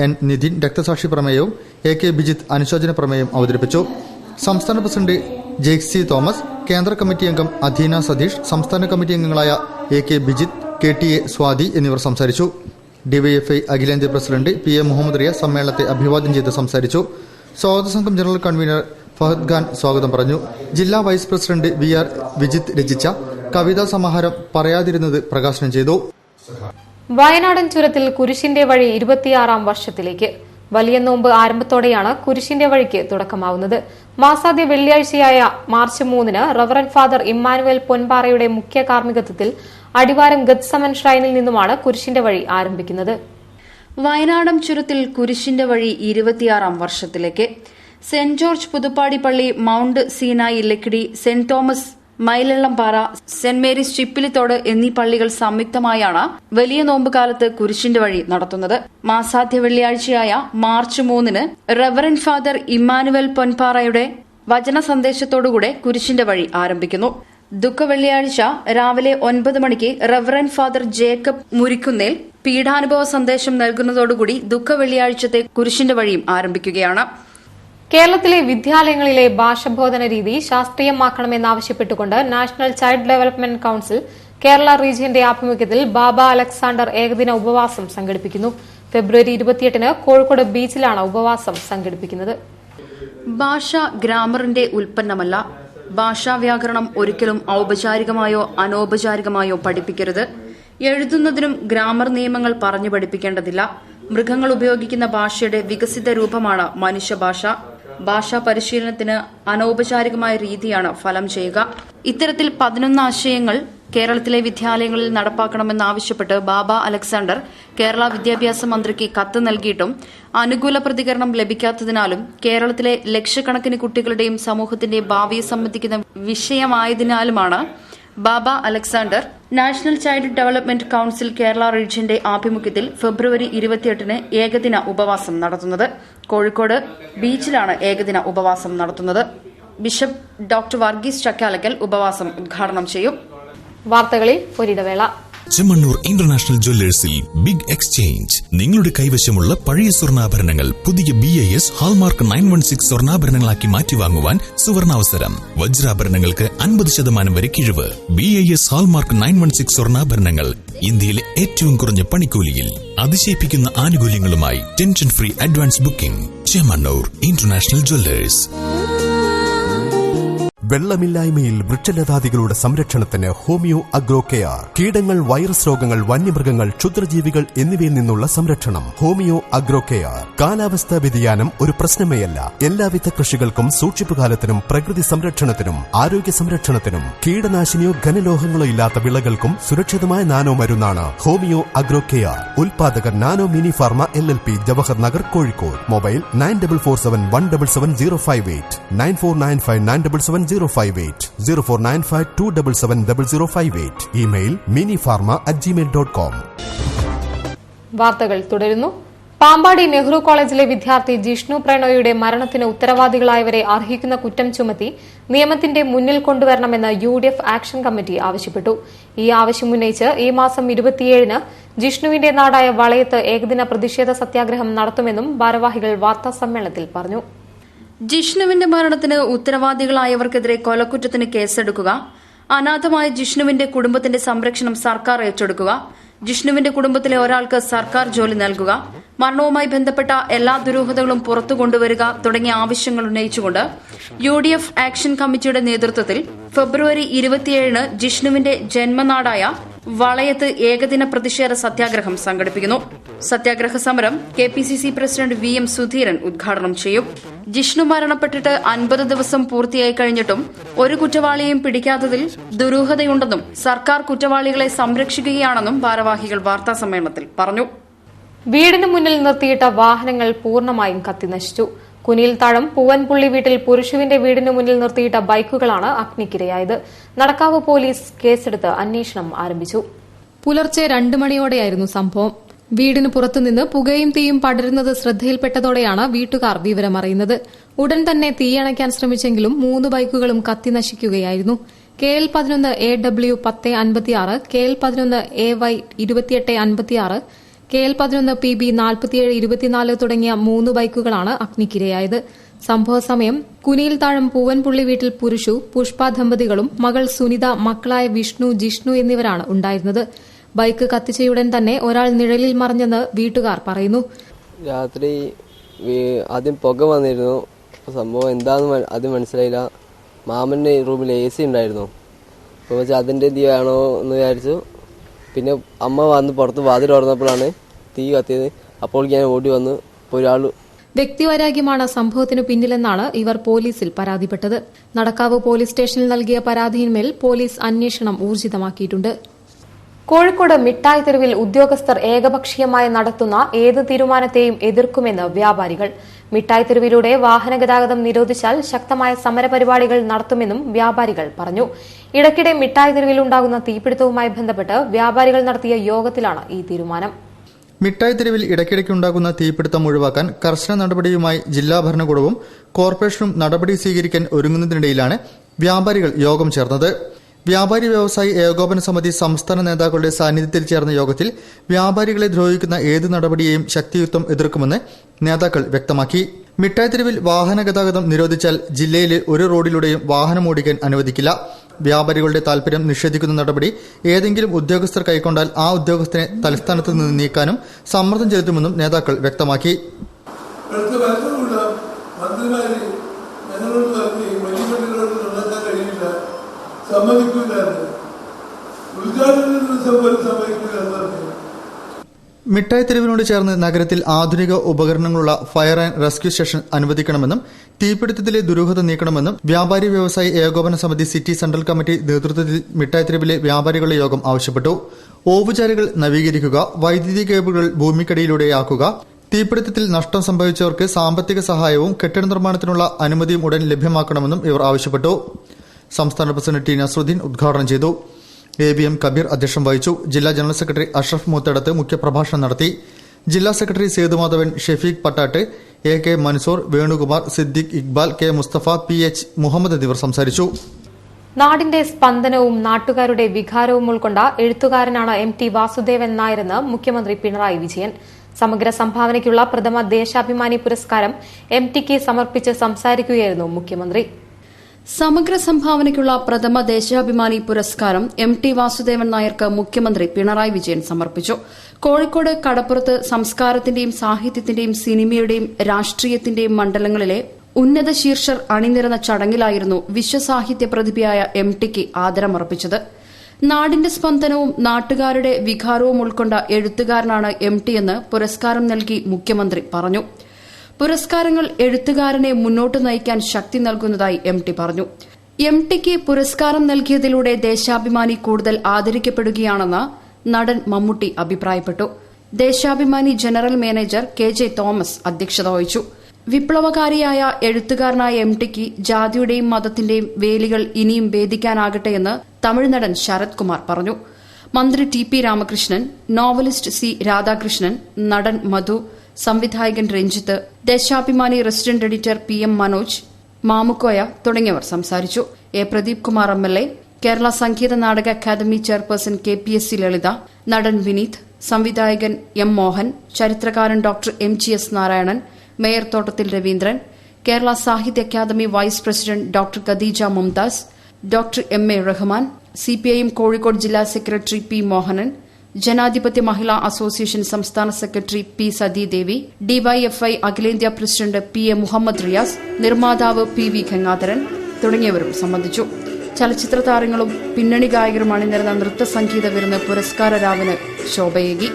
N നിതിൻ രക്തസാക്ഷി പ്രമേയവും AK ബിജിത്ത് അനുശോചന പ്രമേയം അവതരിപ്പിച്ചു. സംസ്ഥാന പ്രസിഡന്റ് ജെയ്സി തോമസ്, കേന്ദ്ര കമ്മിറ്റി അംഗം അധീന സതീഷ്, സംസ്ഥാന കമ്മിറ്റി അംഗങ്ങളായ AK ബിജിത്ത്, KTA സ്വാതി എന്നിവർ സംസാരിച്ചു. DYFI അഖിലേന്ത്യാ പ്രസിഡന്റ് PA മുഹമ്മദ് റിയ സമ്മേളനത്തെ അഭിവാദ്യം ചെയ്ത് സംസാരിച്ചു. സ്വാഗത സംഘം ജനറൽ കൺവീനർ ഫഹദ് ഖാൻ സ്വാഗതം പറഞ്ഞു. ജില്ലാ വൈസ് പ്രസിഡന്റ് VR വിജിത്ത് രചിച്ച കവിതാ സമാഹാരം പറയാതിരുന്നത് പ്രകാശനം ചെയ്തു. വയനാടൻ ചുരത്തിൽ കുരിശിന്റെ വഴി 26ാം വർഷത്തിലേക്ക്. വലിയ നോമ്പ് ആരംഭത്തോടെയാണ് കുരിശിന്റെ വഴിക്ക് തുടക്കമാവുന്നത്. മാസാദ്യ വെള്ളിയാഴ്ചയായ മാർച്ച് 3-ന് റവറൻ ഫാദർ ഇമ്മാനുവേൽ പൊൻപാറയുടെ മുഖ്യ കാർമ്മികത്വത്തിൽ അടിവാരം ഗത്സമൻ ഷ്രൈനിൽ നിന്നുമാണ് കുരിശിന്റെ വഴി ആരംഭിക്കുന്നത്. വയനാടൻ ചുരത്തിൽ കുരിശിന്റെ വഴി 26ാം വർഷത്തിലേക്ക്. സെന്റ് ജോർജ് പുതുപ്പാടി പള്ളി, mount Sinai Lakkidi, saint Thomas Mylallampara, saint Mary's Chippilithode എന്നീ പള്ളികൾ സംയുക്തമായാണ് വലിയ നോമ്പുകാലത്ത് കുരിശിന്റെ വഴി നടത്തുന്നത്. മാസാദ്യ വെള്ളിയാഴ്ചയായ മാർച്ച് 3-ന് റവറൻ ഫാദർ ഇമ്മാനുവൽ പൊൻപാറയുടെ വചന സന്ദേശത്തോടുകൂടെ കുരിശിന്റെ വഴി ആരംഭിക്കുന്നു. ദുഃഖവെള്ളിയാഴ്ച രാവിലെ 9 മണിക്ക് റവറൻ ഫാദർ ജേക്കബ് മുരിക്കുന്നേൽ പീഠാനുഭവ സന്ദേശം നൽകുന്നതോടുകൂടി ദുഃഖവെള്ളിയാഴ്ചത്തെ കുരിശിന്റെ വഴിയും ആരംഭിക്കുകയാണ്. കേരളത്തിലെ വിദ്യാലയങ്ങളിലെ ഭാഷബോധന രീതി ശാസ്ത്രീയമാക്കണമെന്നാവശ്യപ്പെട്ടുകൊണ്ട് national child development council Kerala റീജിയന്റെ ആഭിമുഖ്യത്തിൽ ബാബ അലക്സാണ്ടർ ഏകദിന ഉപവാസം സംഘടിപ്പിക്കുന്നു. ഫെബ്രുവരി 28-ന് കോഴിക്കോട് ബീച്ചിലാണ് ഉപവാസം സംഘടിപ്പിക്കുന്നത്. ഭാഷ ഗ്രാമറിന്റെ ഉൽപ്പന്നമല്ല. ഭാഷാവ്യാകരണം ഒരിക്കലും ഔപചാരികമായോ അനൌപചാരികമായോ പഠിപ്പിക്കരുത്. എഴുതുന്നതിനും ഗ്രാമർ നിയമങ്ങൾ പറഞ്ഞു പഠിപ്പിക്കേണ്ടതില്ല. മൃഗങ്ങൾ ഉപയോഗിക്കുന്ന ഭാഷയുടെ വികസിത രൂപമാണ് മനുഷ്യഭാഷ. ഭാഷാ പരിശീലനത്തിന് അനൌപചാരികമായ രീതിയാണ് ഫലം ചെയ്യുക. ഇത്തരത്തിൽ 11 ആശയങ്ങൾ കേരളത്തിലെ വിദ്യാലയങ്ങളിൽ നടപ്പാക്കണമെന്നാവശ്യപ്പെട്ട് ബാബ അലക്സാണ്ടർ കേരള വിദ്യാഭ്യാസ മന്ത്രിക്ക് കത്ത് നൽകിയിട്ടും അനുകൂല പ്രതികരണം ലഭിക്കാത്തതിനാലും കേരളത്തിലെ ലക്ഷക്കണക്കിന് കുട്ടികളുടെയും സമൂഹത്തിന്റെയും ഭാവിയെ സംബന്ധിക്കുന്ന വിഷയമായതിനാലുമാണ് Baba Alexander national child development council Kerala റീജിയന്റെ ആഭിമുഖ്യത്തിൽ ഫെബ്രുവരി 28-ന് ഏകദിന ഉപവാസം നടത്തുന്നത്. കോഴിക്കോട് ബീച്ചിലാണ് ഏകദിന ഉപവാസം നടത്തുന്നത്. ബിഷപ്പ് ഡോക്ടർ വർഗീസ് ചക്കാലക്കൽ ഉപവാസം ഉദ്ഘാടനം ചെയ്യും. വാർത്തകളിൽ ഒരിടവേള. ചെമ്മണ്ണൂർ ഇന്റർനാഷണൽ ജ്വല്ലേഴ്സിൽ ബിഗ് എക്സ്ചേഞ്ച്. നിങ്ങളുടെ കൈവശമുള്ള പഴയ സ്വർണ്ണാഭരണങ്ങൾ പുതിയ BIS ഹാൾമാർക്ക് 916 സ്വർണ്ണാഭരണങ്ങളാക്കി മാറ്റിവാങ്ങുവാൻ സുവർണാവസരം. വജ്രാഭരണങ്ങൾക്ക് 50% വരെ കിഴിവ്. BIS ഹാൾമാർക്ക് 916 സ്വർണ്ണാഭരണങ്ങൾ ഇന്ത്യയിലെ ഏറ്റവും കുറഞ്ഞ പണിക്കൂലിയിൽ അതിശയിപ്പിക്കുന്ന ആനുകൂല്യങ്ങളുമായി tension free advance booking. Chemmanur international jewellers. വെള്ളമില്ലായ്മയിൽ വൃക്ഷലതാദികളുടെ സംരക്ഷണത്തിന് ഹോമിയോ അഗ്രോ കെയർ. കീടങ്ങൾ, വൈറസ് രോഗങ്ങൾ, വന്യമൃഗങ്ങൾ, ക്ഷുദ്രജീവികൾ എന്നിവയിൽ നിന്നുള്ള സംരക്ഷണം. Homeo agro care. കാലാവസ്ഥാ വ്യതിയാനം ഒരു പ്രശ്നമേയല്ല. എല്ലാവിധ കൃഷികൾക്കും സൂക്ഷിപ്പുകാലത്തിനും പ്രകൃതി സംരക്ഷണത്തിനും ആരോഗ്യ സംരക്ഷണത്തിനും കീടനാശിനിയോ ഘനലോഹങ്ങളോ ഇല്ലാത്ത വിളകൾക്കും സുരക്ഷിതമായ നാനോ മരുന്നാണ് ഹോമിയോ അഗ്രോ കെയർ. ഉൽപാദകർ nano mini pharma LLP, Jawahar Nagar, Kozhikode. Mobile 9447177058, 9495977058, 0495277058. Email minifarma@gmail.com. വാർത്തകൾ തുടരുന്നു. പാമ്പാടി നെഹ്റു കോളേജിലെ വിദ്യാർത്ഥി ജിഷ്ണു പ്രണോയിയുടെ മരണത്തിന് ഉത്തരവാദികളായവരെ അർഹിക്കുന്ന കുറ്റം ചുമത്തി നിയമത്തിന്റെ മുന്നിൽ കൊണ്ടുവരണമെന്ന് UDF ആക്ഷൻ കമ്മിറ്റി ആവശ്യപ്പെട്ടു. ഈ ആവശ്യമുന്നയിച്ച് ഈ മാസം 27-ന് ജിഷ്ണുവിന്റെ നാടായ വളയത്ത് ഏകദിന പ്രതിഷേധ സത്യാഗ്രഹം നടത്തുമെന്നും ഭാരവാഹികൾ വാർത്താസമ്മേളനത്തിൽ പറഞ്ഞു. ജിഷ്ണുവിന്റെ മരണത്തിന് ഉത്തരവാദികളായവർക്കെതിരെ കൊലക്കുറ്റത്തിന് കേസെടുക്കുക, അനാഥമായ ജിഷ്ണുവിന്റെ കുടുംബത്തിന്റെ സംരക്ഷണം സർക്കാർ ഏറ്റെടുക്കുക, ജിഷ്ണുവിന്റെ കുടുംബത്തിലെ ഒരാൾക്ക് സർക്കാർ ജോലി നൽകുക, മരണവുമായി ബന്ധപ്പെട്ട എല്ലാ ദുരൂഹതകളും പുറത്തു കൊണ്ടുവരിക തുടങ്ങിയ ആവശ്യങ്ങൾ ഉന്നയിച്ചുകൊണ്ട് UDF ആക്ഷൻ കമ്മിറ്റിയുടെ നേതൃത്വത്തിൽ ഫെബ്രുവരി 27-ന് ജിഷ്ണുവിന്റെ ജന്മനാടായ വളയത്ത് ഏകദിന പ്രതിഷേധ സത്യാഗ്രഹം സംഘടിപ്പിക്കുന്നു. സത്യാഗ്രഹ സമരം KPCC പ്രസിഡന്റ് VM സുധീരൻ ഉദ്ഘാടനം ചെയ്യും. ജിഷ്ണു മരണപ്പെട്ടിട്ട് 50 ദിവസം പൂർത്തിയായി കഴിഞ്ഞിട്ടും ഒരു കുറ്റവാളിയെയും പിടിക്കാത്തതിൽ ദുരൂഹതയുണ്ടെന്നും സർക്കാർ കുറ്റവാളികളെ സംരക്ഷിക്കുകയാണെന്നും ഭാരവാഹികൾ വാർത്താസമ്മേളനത്തിൽ പറഞ്ഞു. വീടിന് മുന്നിൽ നിർത്തിയിട്ട വാഹനങ്ങൾ പൂർണ്ണമായും കത്തിനശിച്ചു. കുനിയിൽത്താഴം പൂവൻപുള്ളി വീട്ടിൽ പുരുഷുവിന്റെ വീടിന് മുന്നിൽ നിർത്തിയിട്ട ബൈക്കുകളാണ് അഗ്നിക്കിരയായത്. നടക്കാവ് പോലീസ് കേസെടുത്ത് അന്വേഷണം ആരംഭിച്ചു. പുലർച്ചെ 2 മണിയോടെയായിരുന്നു സംഭവം. വീടിന് പുറത്തുനിന്ന് പുകയും തീയും പടരുന്നത് ശ്രദ്ധയിൽപ്പെട്ടതോടെയാണ് വീട്ടുകാർ വിവരമറിയുന്നത്. ഉടൻ തന്നെ തീയണയ്ക്കാൻ ശ്രമിച്ചെങ്കിലും 3 ബൈക്കുകളും കത്തിനശിക്കുകയായിരുന്നു. KL11 AW 1056, KL11 AY 2856, KL11 PB 4724 തുടങ്ങിയ 3 ബൈക്കുകളാണ് അഗ്നിക്കിരയായത്. സംഭവസമയം കുനിയിൽത്താഴം പൂവൻപുള്ളി വീട്ടിൽ പുരുഷു, പുഷ്പ ദമ്പതികളും മകൾ സുനിത, മക്കളായ വിഷ്ണു, ജിഷ്ണു എന്നിവരാണ് ഉണ്ടായിരുന്നത്. ബൈക്ക് കത്തിച്ചയുടൻ തന്നെ ഒരാൾ നിഴലിൽ മറിഞ്ഞെന്ന് വീട്ടുകാർ പറയുന്നു. രാത്രി ആദ്യം പുക വന്നിരുന്നു. സംഭവം എന്താണെന്ന് ആദ്യം മനസ്സിലായില്ല. മാമന്റെ റൂമിൽ AC ഉണ്ടായിരുന്നു. അപ്പോൾ അതിന്റെ തീയാണോ എന്ന് വിചാരിച്ചു. പിന്നെ അമ്മ വന്ന് പുറത്ത് വാതിൽ തുറന്നപ്പോഴാണ് തീ കത്തിയത്. അപ്പോൾ ഞാൻ ഓടി വന്ന് ഒരാൾ. വ്യക്തിവൈരാഗ്യമാണ് സംഭവത്തിനു പിന്നിലെന്നാണ് ഇവർ പോലീസിൽ പരാതിപ്പെട്ടത്. നടക്കാവ് പോലീസ് സ്റ്റേഷനിൽ നൽകിയ പരാതിയിന്മേൽ പോലീസ് അന്വേഷണം ഊർജിതമാക്കിയിട്ടുണ്ട്. കോഴിക്കോട് മിഠായി തെരുവിൽ ഉദ്യോഗസ്ഥർ ഏകപക്ഷീയമായി നടത്തുന്ന ഏത് തീരുമാനത്തെയും എതിർക്കുമെന്ന് വ്യാപാരികൾ. മിഠായി തെരുവിലൂടെ വാഹനഗതാഗതം നിരോധിച്ചാൽ ശക്തമായ സമരപരിപാടികൾ നടത്തുമെന്നും വ്യാപാരികൾ പറഞ്ഞു. ഇടയ്ക്കിടെ മിഠായി തെരുവിൽ ഉണ്ടാകുന്ന തീപിടുത്തവുമായി ബന്ധപ്പെട്ട് വ്യാപാരികൾ നടത്തിയ യോഗത്തിലാണ് ഈ തീരുമാനം. മിഠായി തെരുവിൽ ഇടയ്ക്കിടയ്ക്കുണ്ടാകുന്ന തീപിടുത്തം ഒഴിവാക്കാൻ കർശന നടപടിയുമായി ജില്ലാ ഭരണകൂടവും കോർപ്പറേഷനും നടപടി സ്വീകരിക്കാൻ ഒരുങ്ങുന്നതിനിടയിലാണ് വ്യാപാരികൾ യോഗം ചേർന്നത്. വ്യാപാരി വ്യവസായി ഏകോപന സമിതി സംസ്ഥാന നേതാക്കളുടെ സാന്നിധ്യത്തിൽ ചേർന്ന യോഗത്തിൽ വ്യാപാരികളെ ദ്രോഹിക്കുന്ന ഏത് നടപടിയെയും ശക്തിയുക്തം എതിർക്കുമെന്ന് നേതാക്കൾ വ്യക്തമാക്കി. മിഠായി തെരുവിൽ വാഹന ഗതാഗതം നിരോധിച്ചാൽ ജില്ലയിലെ ഒരു റോഡിലൂടെയും വാഹനം ഓടിക്കാൻ അനുവദിക്കില്ല. വ്യാപാരികളുടെ താൽപര്യം നിഷേധിക്കുന്ന നടപടി ഏതെങ്കിലും ഉദ്യോഗസ്ഥർ കൈക്കൊണ്ടാൽ ആ ഉദ്യോഗസ്ഥനെ തലസ്ഥാനത്ത് നിന്ന് നീക്കാനും സമ്മർദ്ദം ചെലുത്തുമെന്നും നേതാക്കൾ വ്യക്തമാക്കി. മിഠായി തെരുവിനോട് ചേർന്ന് നഗരത്തിൽ ആധുനിക ഉപകരണങ്ങളുള്ള ഫയർ ആൻഡ് റെസ്ക്യൂ സ്റ്റേഷൻ അനുവദിക്കണമെന്നും തീപിടുത്തത്തിലെ ദുരൂഹത നീക്കണമെന്നും വ്യാപാരി വ്യവസായി ഏകോപന സമിതി സിറ്റി സെൻട്രൽ കമ്മിറ്റി നേതൃത്വത്തിൽ മിഠായി തെരുവിലെ വ്യാപാരികളുടെ യോഗം ആവശ്യപ്പെട്ടു. ഓവുചാലുകൾ നവീകരിക്കുക, വൈദ്യുതി കേബിളുകൾ ഭൂമിക്കടിയിലൂടെയാക്കുക, തീപിടുത്തത്തിൽ നഷ്ടം സംഭവിച്ചവർക്ക് സാമ്പത്തിക സഹായവും കെട്ടിട നിർമ്മാണത്തിനുള്ള അനുമതിയും ഉടൻ ലഭ്യമാക്കണമെന്നും ഇവർ ആവശ്യപ്പെട്ടു. സംസ്ഥാന പ്രസിഡന്റ് ടി നസ്രുദ്ദീൻ ഉദ്ഘാടനം ചെയ്തു. ABM കബീർ അധ്യക്ഷം വഹിച്ചു. ജില്ലാ ജനറൽ സെക്രട്ടറി അഷ്റഫ് മൂത്തടത്ത് മുഖ്യപ്രഭാഷണം നടത്തി. ജില്ലാ secretary Sethumadhavan, Shefeek Pattattu, AK Mansoor, Venukumar, Siddique Iqbal, K Mustafa, PH Muhammad എന്നിവർ സംസാരിച്ചു. നാടിന്റെ സ്പന്ദനവും നാട്ടുകാരുടെ വികാരവും ഉൾക്കൊണ്ട എഴുത്തുകാരനാണ് MT വാസുദേവൻ നായരെന്ന് മുഖ്യമന്ത്രി പിണറായി വിജയൻ. സമഗ്ര സംഭാവനയ്ക്കുള്ള പ്രഥമ ദേശാഭിമാനി പുരസ്കാരം MTക്ക് സമർപ്പിച്ച് സംസാരിക്കുകയായിരുന്നു മുഖ്യമന്ത്രി. സമഗ്ര സംഭാവനയ്ക്കുള്ള പ്രഥമ ദേശാഭിമാനി പുരസ്കാരം MT വാസുദേവൻ നായർക്ക് മുഖ്യമന്ത്രി പിണറായി വിജയൻ സമർപ്പിച്ചു. കോഴിക്കോട് കടപ്പുറത്ത് സംസ്കാരത്തിന്റെയും സാഹിത്യത്തിന്റെയും സിനിമയുടെയും രാഷ്ട്രീയത്തിന്റെയും മണ്ഡലങ്ങളിലെ ഉന്നത ശീർഷർ അണിനിരന്ന ചടങ്ങിലായിരുന്നു വിശ്വസാഹിത്യ പ്രതിഭയായ MTക്ക് ആദരമർപ്പിച്ചത്. നാടിന്റെ സ്പന്ദനവും നാട്ടുകാരുടെ വികാരവും ഉൾക്കൊണ്ട എഴുത്തുകാരനാണ് MT എന്ന് പുരസ്കാരം നൽകി മുഖ്യമന്ത്രി പറഞ്ഞു. പുരസ്കാരങ്ങൾ എഴുത്തുകാരനെ മുന്നോട്ട് നയിക്കാൻ ശക്തി നൽകുന്നതായി MT പറഞ്ഞു. MTക്ക് പുരസ്കാരം നൽകിയതിലൂടെ ദേശാഭിമാനി കൂടുതൽ ആദരിക്കപ്പെടുകയാണെന്ന് നടൻ മമ്മൂട്ടി അഭിപ്രായപ്പെട്ടു. Deshabhimani general manager KJ Thomas അധ്യക്ഷത വഹിച്ചു. വിപ്ലവകാരിയായ എഴുത്തുകാരനായ MTക്ക് ജാതിയുടെയും മതത്തിന്റെയും വേലികൾ ഇനിയും ഭേദിക്കാനാകട്ടെയെന്ന് തമിഴ് നടൻ ശരത് കുമാർ പറഞ്ഞു. മന്ത്രി TP Ramakrishnan, novelist C Radhakrishnan, നടൻ മധു, സംവിധായകൻ Ranjith, Deshabhimani resident editor PM Manoj, Mamukkoya തുടങ്ങിയവർ സംസാരിച്ചു. A. Pradeep Kumar MLA, Kerala Sangeetha Nataka academy chairperson KPSC ലളിത, നടൻ വിനീത്, സംവിധായകൻ M. മോഹൻ, ചരിത്രകാരൻ ഡോക്ടർ MGS നാരായണൻ, മേയർ തോട്ടത്തിൽ Raveendran, Kerala Sahitya Akademi vice president doctor Khadeeja Mumtaz, doctor MA Rahman, CPIM Kozhikode ജില്ലാ secretary P. Mohanan, Janadhipatya Mahila association സംസ്ഥാന സെക്രട്ടറി P. സതീദേവി, DYFI അഖിലേന്ത്യാ പ്രസിഡന്റ് PA മുഹമ്മദ് റിയാസ്, നിർമ്മാതാവ് PV ഗംഗാധരൻ തുടങ്ങിയവരും സംബന്ധിച്ചു. ചലച്ചിത്ര താരങ്ങളും പിന്നണി ഗായകരും അണിനിരന്ന നൃത്തസംഗീത വിരുന്ന് പുരസ്കാര രാവിന് ശോഭയേകി.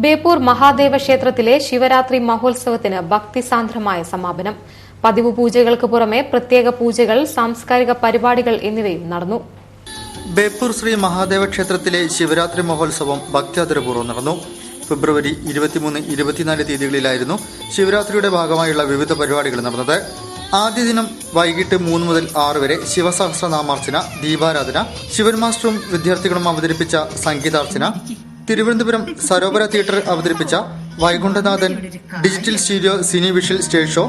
ബേപ്പൂർ മഹാദേവ ക്ഷേത്രത്തിലെ ശിവരാത്രി മഹോത്സവത്തിന് ഭക്തിസാന്ദ്രമായ സമാപനം. പതിവ് പൂജകൾക്ക് പുറമെ പ്രത്യേക പൂജകൾ, സാംസ്കാരിക പരിപാടികൾ എന്നിവയും നടന്നു. ബേപ്പൂർ ശ്രീ മഹാദേവ ക്ഷേത്രത്തിലെ ശിവരാത്രി മഹോത്സവം ഭക്ത്യാദരപൂർവ്വം നടന്നു. ഫെബ്രുവരി 23, 24 തീയതികളിലായിരുന്നു ശിവരാത്രിയുടെ ഭാഗമായുള്ള വിവിധ പരിപാടികൾ നടന്നത്. ആദ്യ ദിനം വൈകിട്ട് 3 മുതൽ 6 വരെ ശിവസഹസ്രനാമാർച്ചന, ദീപാരാധന, ശിവൻ മാസ്റ്ററും വിദ്യാർത്ഥികളും അവതരിപ്പിച്ച സംഗീതാർച്ചന, തിരുവനന്തപുരം സരോവര തിയേറ്റർ അവതരിപ്പിച്ച Vaikunthanathan digital stereo cine visual stage show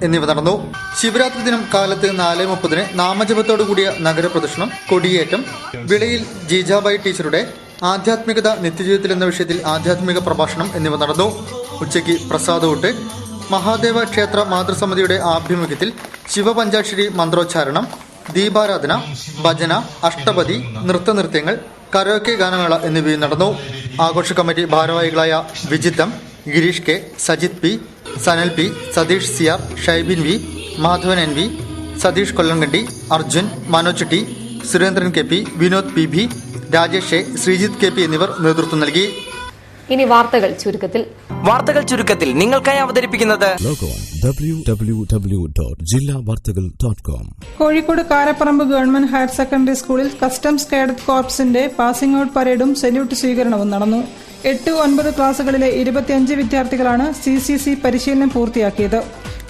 എന്നിവ നടന്നു. ശിവരാത്രി ദിനം കാലത്ത് 4:30 നാമജപത്തോടുകൂടിയ നഗരപ്രദക്ഷിണം, കൊടിയേറ്റം, വിളയിൽ ജീജാബായി ടീച്ചറുടെ ആധ്യാത്മികത നിത്യജീവിതത്തിൽ എന്ന വിഷയത്തിൽ ആധ്യാത്മിക പ്രഭാഷണം എന്നിവ നടന്നു. ഉച്ചയ്ക്ക് പ്രസാദൂട്ട്, മഹാദേവ ക്ഷേത്ര മാതൃസമിതിയുടെ ആഭിമുഖ്യത്തിൽ ശിവപഞ്ചാക്ഷരി മന്ത്രോച്ചാരണം, ദീപാരാധന, ഭജന, അഷ്ടപതി, നൃത്തനൃത്യങ്ങൾ, കരോക്കെ ഗാനമേള എന്നിവയും നടന്നു. ആഘോഷ കമ്മിറ്റി ഭാരവാഹികളായ Vijitham, Girish K, Sajith P, Sanal P, Satheesh CR, Shaibin V, Madhavan NV, Satheesh Kollankandi, Arjun, Manoj T, Surendran KP, Vinod PB, Rajesh, Sreejith KP എന്നിവർ നേതൃത്വം നൽകി. ഇനി വാർത്തകൾ ചുരുക്കത്തിൽ നിങ്ങൾക്കായി അവതരിപ്പിക്കുന്നത് www.jillavartagal.com. Kozhikode Karaparamba government higher secondary സ്കൂളിൽ കസ്റ്റംസ് കേഡറ്റ് കോർപ്സിന്റെ പാസിംഗ് ഔട്ട് പരേഡും സല്യൂട്ട് സ്വീകരണവും നടന്നു. 8-9 ക്ലാസുകളിലെ 25 വിദ്യാർത്ഥികളാണ് CCC പരിശീലനം പൂർത്തിയാക്കിയത്.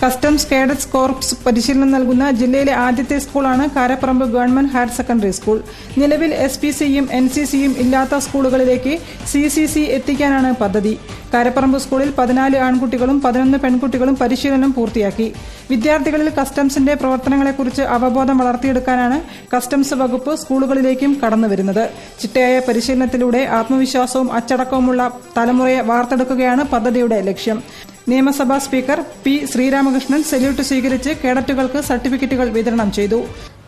കസ്റ്റംസ് കേഡറ്റ്സ് കോർപ്സ് പരിശീലനം നൽകുന്ന ജില്ലയിലെ ആദ്യത്തെ സ്കൂളാണ് Karaparamba government higher secondary school. നിലവിൽ SPCയും NCCയും ഇല്ലാത്ത സ്കൂളുകളിലേക്ക് CCC എത്തിക്കാനാണ് പദ്ധതി. കാരപ്പറമ്പ് സ്കൂളിൽ 14 ആൺകുട്ടികളും 11 പെൺകുട്ടികളും പരിശീലനം പൂർത്തിയാക്കി. വിദ്യാർത്ഥികളിൽ കസ്റ്റംസിന്റെ പ്രവർത്തനങ്ങളെക്കുറിച്ച് അവബോധം വളർത്തിയെടുക്കാനാണ് കസ്റ്റംസ് വകുപ്പ് സ്കൂളുകളിലേക്കും കടന്നുവരുന്നത്. ചിട്ടയായ പരിശീലനത്തിലൂടെ ആത്മവിശ്വാസവും അച്ചടക്കവുമുള്ള തലമുറയെ വാർത്തെടുക്കുകയാണ് പദ്ധതിയുടെ ലക്ഷ്യം. നിയമസഭാ സ്പീക്കർ P. ശ്രീരാമകൃഷ്ണൻ സല്യൂട്ട് സ്വീകരിച്ച് കേഡറ്റുകൾക്ക് സർട്ടിഫിക്കറ്റുകൾ വിതരണം ചെയ്തു.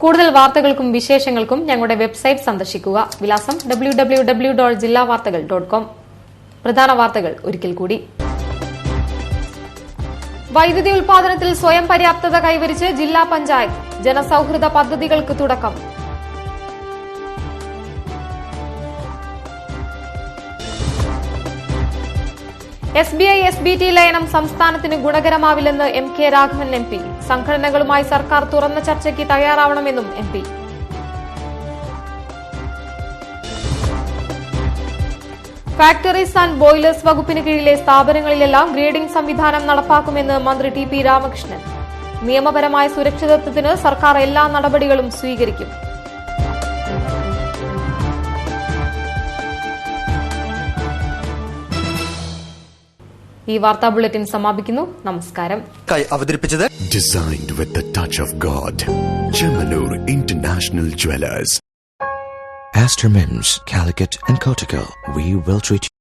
കൂടുതൽ വാർത്തകൾക്കും വിശേഷങ്ങൾക്കും ഞങ്ങളുടെ വെബ്സൈറ്റ് സന്ദർശിക്കുക. വിലാസം www.jillavartagal.com. പ്രധാന വാർത്തകൾ ഒരിക്കൽ കൂടി. വൈദ്യുതി ഉൽപാദനത്തിൽ സ്വയം പര്യാപ്തത കൈവരിച്ച് ജില്ലാ പഞ്ചായത്ത്. ജനസൌഹൃദ പദ്ധതികൾക്ക് തുടക്കം. SBI SBT ലയനം സംസ്ഥാനത്തിന് ഗുണകരമാവില്ലെന്ന് MK രാഘവൻ MP. സംഘടനകളുമായി സർക്കാർ തുറന്ന ചർച്ചയ്ക്ക് തയ്യാറാവണമെന്നും MP. ഫാക്ടറീസ് ആൻഡ് ബോയിലേഴ്സ് വകുപ്പിന് കീഴിലെ സ്ഥാപനങ്ങളിലെല്ലാം ഗ്രേഡിംഗ് സംവിധാനം നടപ്പാക്കുമെന്ന് മന്ത്രി TP രാമകൃഷ്ണൻ. നിയമപരമായ സുരക്ഷിതത്വത്തിന് സർക്കാർ എല്ലാ നടപടികളും സ്വീകരിക്കും. ഈ വാർത്താ ബുള്ളറ്റിൻ സമാപിക്കുന്നു. നമസ്കാരം. അവതരിപ്പിച്ചത് Designed with the touch of God. Chemanur International Jewelers. Astor Mims, Calicut and Kotico. We will treat you.